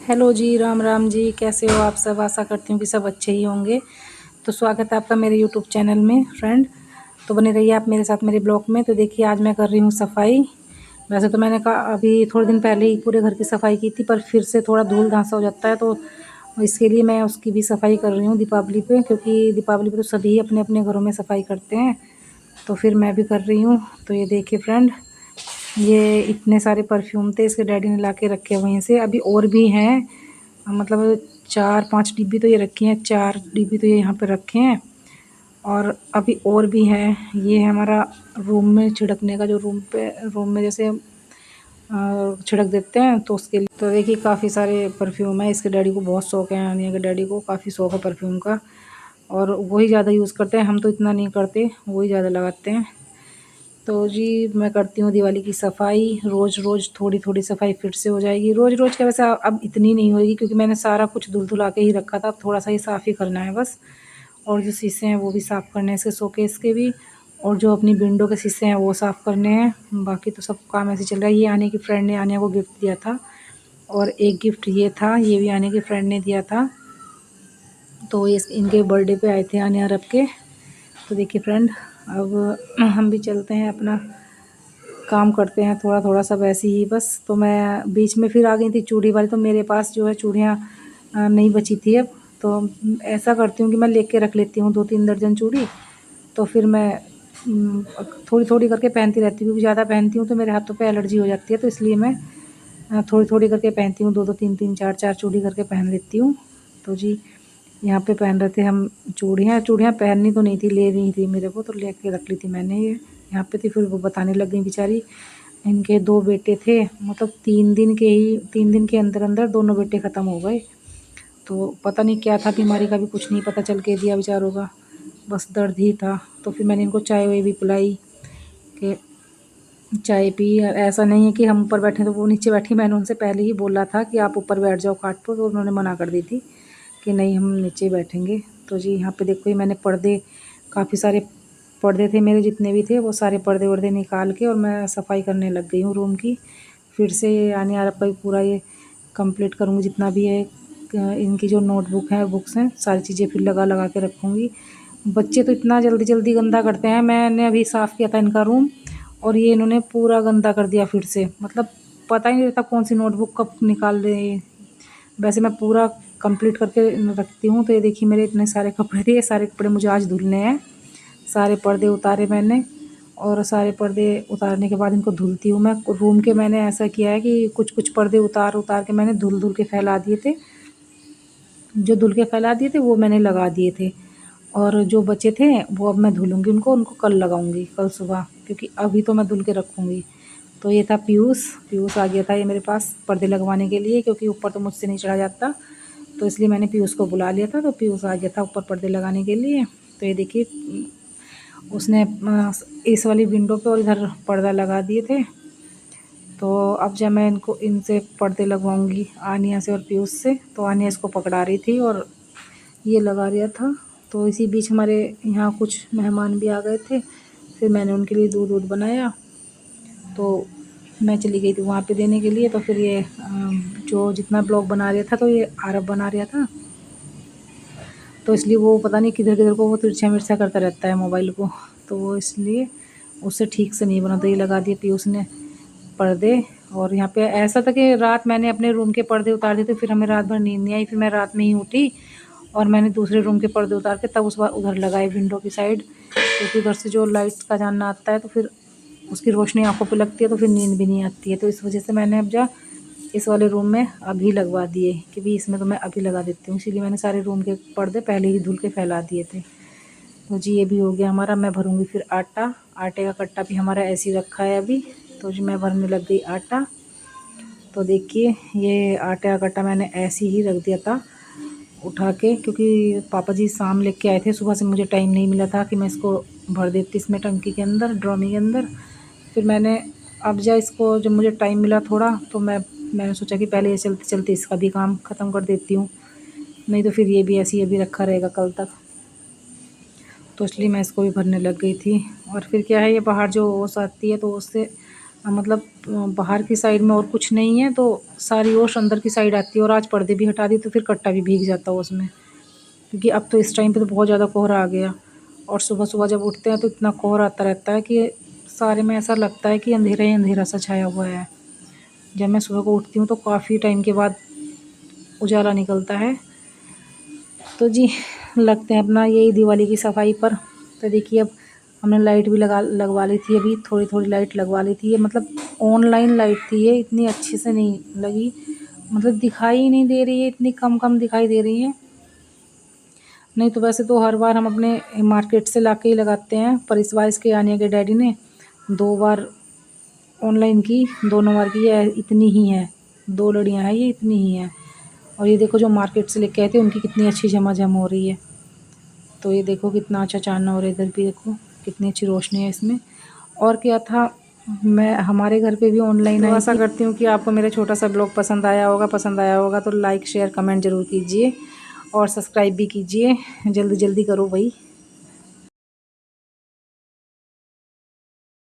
Hello जी, राम राम जी। कैसे हो आप सब? आशा करती हूँ कि सब अच्छे ही होंगे। तो स्वागत है आपका मेरे यूट्यूब चैनल में फ्रेंड। तो बने रहिए आप मेरे साथ मेरे ब्लॉग में। तो देखिए आज मैं कर रही हूँ सफाई। वैसे तो मैंने कहा अभी थोड़े दिन पहले ही पूरे घर की सफाई की थी, पर फिर से थोड़ा धूल धांसा हो जाता है, तो इसके लिए मैं उसकी भी सफाई कर रही हूँ दीपावली पे, क्योंकि दीपावली पे तो सभी अपने अपने घरों में सफाई करते हैं। तो फिर मैं भी कर रही हूँ। तो ये देखिए फ्रेंड, ये इतने सारे परफ्यूम थे, इसके डैडी ने ला के रखे वहीं से। अभी और भी हैं, मतलब 4-5 डिब्बी तो ये रखी हैं, 4 डिब्बी तो ये यहाँ पे रखे हैं, और अभी और भी हैं। ये है हमारा रूम में छिड़कने का, जो रूम में जैसे छिड़क देते हैं, तो उसके लिए। तो देखिए काफ़ी सारे परफ्यूम है। इसके डैडी को बहुत शौक है, अनिया के डैडी को काफ़ी शौक है परफ्यूम का, और वही ज़्यादा यूज़ करते हैं। हम तो इतना नहीं करते, वही ज़्यादा लगाते हैं। तो जी मैं करती हूँ दिवाली की सफाई। रोज़ रोज़ थोड़ी थोड़ी सफाई फिर से हो जाएगी। रोज़ रोज़ क्या, वैसे अब इतनी नहीं होगी, क्योंकि मैंने सारा कुछ धुल धुला के ही रखा था। अब थोड़ा सा ही साफ़ ही करना है बस। और जो शीशे हैं वो भी साफ़ करने हैं, इसके शोकेस के भी, और जो अपनी विंडो के शीशे हैं वो साफ़ करने हैं। बाकी तो सब काम ऐसे चल रहा है। ये आने की फ्रेंड ने आने को गिफ्ट दिया था, और एक गिफ्ट ये था, ये भी आने की फ्रेंड ने दिया था। तो ये इनके बर्थडे पे आए थे आने अरब के। तो देखिए फ्रेंड, अब हम भी चलते हैं, अपना काम करते हैं थोड़ा थोड़ा सब ऐसे ही बस। तो मैं बीच में फिर आ गई थी चूड़ी वाली, तो मेरे पास जो है चूड़ियाँ नहीं बची थी अब। तो ऐसा करती हूँ कि मैं लेके रख लेती हूँ 2-3 दर्जन चूड़ी। तो फिर मैं थोड़ी थोड़ी करके पहनती रहती हूँ, क्योंकि ज़्यादा पहनती हूँ तो मेरे हाथों पे एलर्जी हो जाती है। तो इसलिए मैं थोड़ी थोड़ी करके पहनती हूँ, 2-2 3-3 4-4 चूड़ी करके पहन लेती हूँ। तो जी यहाँ पे पहन रहे थे हम चूड़ियाँ। चूड़ियाँ पहननी तो नहीं थी, ले रही थी मेरे को, तो लेके रख ली थी मैंने ये यहाँ पे थी। फिर वो बताने लग गई बेचारी, इनके 2 बेटे थे, मतलब 3 दिन के अंदर अंदर दोनों बेटे ख़त्म हो गए। तो पता नहीं क्या था, बीमारी का भी कुछ नहीं पता चल के दिया बेचारों का, बस दर्द ही था। तो फिर मैंने इनको चाय वाय भी पिलाई, कि चाय पी। ऐसा नहीं है कि हम ऊपर बैठे तो वो नीचे बैठी। मैंने उनसे पहले ही बोला था कि आप ऊपर बैठ जाओ खाट पर, तो उन्होंने मना कर दी थी कि नहीं हम नीचे बैठेंगे। तो जी यहाँ पे देखो, ये मैंने पर्दे, काफ़ी सारे पर्दे थे मेरे, जितने भी थे वो सारे पर्दे वर्दे निकाल के, और मैं सफाई करने लग गई हूँ रूम की। फिर से ये आने वाला पर पूरा ये कंप्लीट करूँगी, जितना भी है। इनकी जो नोटबुक है, बुक्स हैं, सारी चीज़ें फिर लगा लगा के रखूँगी। बच्चे तो इतना जल्दी जल्दी गंदा करते हैं। मैंने अभी साफ़ किया था इनका रूम, और ये इन्होंने पूरा गंदा कर दिया फिर से। मतलब पता ही नहीं रहता कौन सी नोटबुक कब निकाल दें। वैसे मैं पूरा कंप्लीट करके रखती हूँ। तो ये देखिए मेरे इतने सारे कपड़े थे, ये सारे कपड़े मुझे आज धुलने हैं। सारे पर्दे उतारे मैंने, और सारे पर्दे उतारने के बाद इनको धुलती हूँ मैं। रूम के मैंने ऐसा किया है कि कुछ कुछ पर्दे उतार उतार के मैंने धुल धुल के फैला दिए थे। जो धुल के फैला दिए थे वो मैंने लगा दिए थे, और जो बचे थे वो अब मैं धुलूँगी उनको, उनको कल लगाऊँगी, कल सुबह, क्योंकि अभी तो मैं धुल के रखूँगी। तो ये था पीयूष। पीयूष आ गया था ये मेरे पास पर्दे लगवाने के लिए, क्योंकि ऊपर तो मुझसे नहीं चढ़ा जाता, तो इसलिए मैंने पीयूष को बुला लिया था। तो पीयूष आ गया था ऊपर पर्दे लगाने के लिए। तो ये देखिए उसने इस वाली विंडो पे और इधर पर्दा लगा दिए थे। तो अब जब मैं इनको इनसे पर्दे लगवाऊंगी, आनिया से और पीयूष से, तो आनिया इसको पकड़ा रही थी और ये लगा दिया था। तो इसी बीच हमारे यहाँ कुछ मेहमान भी आ गए थे, फिर मैंने उनके लिए दूध वूध बनाया। तो मैं चली गई थी वहाँ पे देने के लिए। तो फिर ये जो जितना ब्लॉग बना रहा था, तो ये आरब बना रहा था, तो इसलिए वो पता नहीं किधर किधर को वो तिरछा मिर्चा करता रहता है मोबाइल को। तो वो इसलिए उससे ठीक से नहीं बना, तो ये लगा दिए पीयूष ने पर्दे। और यहाँ पे ऐसा था कि रात मैंने अपने रूम के पर्दे उतार दिए थे, फिर हमें रात भर नींद नहीं आई। फिर मैं रात में ही उठी, और मैंने दूसरे रूम के पर्दे उतार के तब उस बार उधर लगाए विंडो की साइड, क्योंकि उधर से जो लाइट का जानना आता है, तो फिर उसकी रोशनी आंखों पे लगती है, तो फिर नींद भी नहीं आती है। तो इस वजह से मैंने अब जा इस वाले रूम में अभी लगवा दिए, कि भी इसमें तो मैं अभी लगा देती हूँ। इसीलिए मैंने सारे रूम के पर्दे पहले ही धुल के फैला दिए थे। तो जी ये भी हो गया हमारा। मैं भरूँगी फिर आटा। आटे का कट्टा भी हमारा ऐसे ही रखा है अभी। तो जी मैं भरने लग गई आटा। तो देखिए ये आटे का कट्टा मैंने ऐसे ही रख दिया था उठा के, क्योंकि पापा जी शाम लेके आए थे, सुबह से मुझे टाइम नहीं मिला था कि मैं इसको भर देती इसमें टंकी के अंदर, ड्रमी के अंदर। फिर मैंने अब जा इसको, जब मुझे टाइम मिला थोड़ा, तो मैंने सोचा कि पहले ये चलते चलते इसका भी काम ख़त्म कर देती हूँ, नहीं तो फिर ये भी ऐसे ही अभी रखा रहेगा कल तक। तो इसलिए मैं इसको भी भरने लग गई थी। और फिर क्या है, ये बाहर जो ओस आती है, तो उससे मतलब बाहर की साइड में और कुछ नहीं है तो सारी ओस अंदर की साइड आती है। और आज पर्दे भी हटा दी तो फिर कट्टा भी भीग जाता है उसमें, क्योंकि अब तो इस टाइम पे तो बहुत ज़्यादा कोहरा आ गया। और सुबह सुबह जब उठते हैं तो इतना कोहरा आता रहता है कि सारे में ऐसा लगता है कि अंधेरा ही अंधेरा सा छाया हुआ है। जब मैं सुबह को उठती हूँ तो काफ़ी टाइम के बाद उजाला निकलता है। तो जी लगते हैं अपना यही दिवाली की सफाई पर। तो देखिए अब हमने लाइट भी लगवा ली थी, अभी थोड़ी थोड़ी लाइट लगवा ली थी। ये मतलब ऑनलाइन लाइट थी, ये इतनी अच्छे से नहीं लगी, मतलब दिखाई ही नहीं दे रही है, इतनी कम कम दिखाई दे रही है। नहीं तो वैसे तो हर बार हम अपने मार्केट से ला के ही लगाते हैं, पर इस बार इसके आनिया के डैडी ने 2 बार ऑनलाइन की, दोनों बार की है इतनी ही है, 2 लड़ियाँ हैं ये इतनी ही हैं। और ये देखो जो मार्केट से लेके आए थे उनकी कितनी अच्छी झमाझम हो रही है। तो ये देखो कितना अच्छा चांदना हो रहा है, इधर भी देखो कितनी अच्छी रोशनी है इसमें। और क्या था, मैं हमारे घर पे भी ऑनलाइन आई थी। आशा करती हूँ कि आपको मेरा छोटा सा ब्लॉग पसंद आया होगा तो लाइक शेयर कमेंट ज़रूर कीजिए और सब्सक्राइब भी कीजिए, जल्दी जल्दी करो भाई।